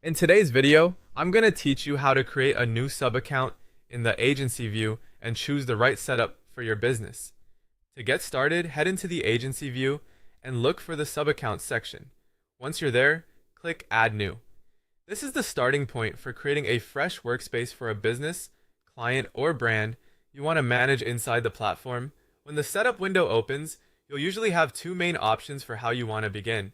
In today's video, I'm going to teach you how to create a new sub-account in the agency view and choose the right setup for your business. To get started, head into the agency view and look for the sub-account section. Once you're there, click Add New. This is the starting point for creating a fresh workspace for a business, client, or brand you want to manage inside the platform. When the setup window opens, you'll usually have two main options for how you want to begin.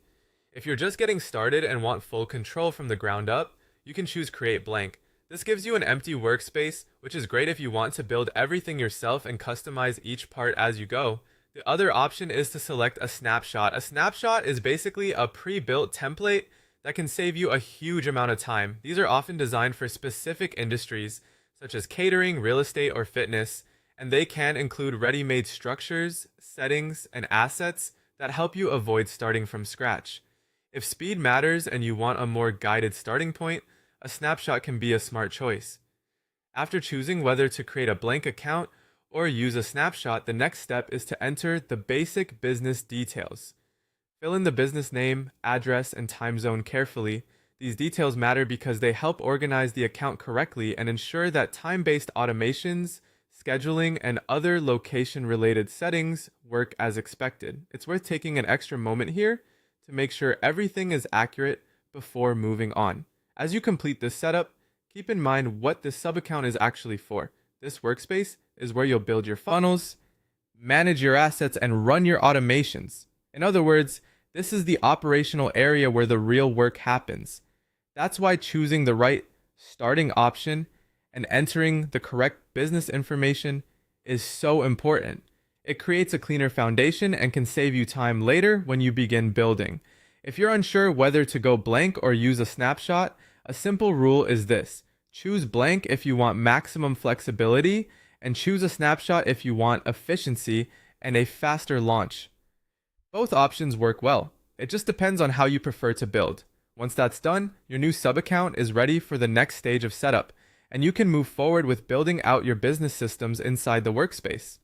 If you're just getting started and want full control from the ground up, you can choose Create Blank. This gives you an empty workspace, which is great if you want to build everything yourself and customize each part as you go. The other option is to select a snapshot. A snapshot is basically a pre-built template that can save you a huge amount of time. These are often designed for specific industries, such as catering, real estate, or fitness, and they can include ready-made structures, settings, and assets that help you avoid starting from scratch. If speed matters and you want a more guided starting point, a snapshot can be a smart choice. After choosing whether to create a blank account or use a snapshot, the next step is to enter the basic business details. Fill in the business name, address, and time zone carefully. These details matter because they help organize the account correctly and ensure that time-based automations, scheduling, and other location-related settings work as expected. It's worth taking an extra moment here to make sure everything is accurate before moving on. As you complete this setup, keep in mind what this sub-account is actually for. This workspace is where you'll build your funnels, manage your assets, and run your automations. In other words, this is the operational area where the real work happens. That's why choosing the right starting option and entering the correct business information is so important. It creates a cleaner foundation and can save you time later when you begin building. If you're unsure whether to go blank or use a snapshot, a simple rule is this: choose blank if you want maximum flexibility, and choose a snapshot if you want efficiency and a faster launch. Both options work well. It just depends on how you prefer to build. Once that's done, your new sub-account is ready for the next stage of setup, and you can move forward with building out your business systems inside the workspace.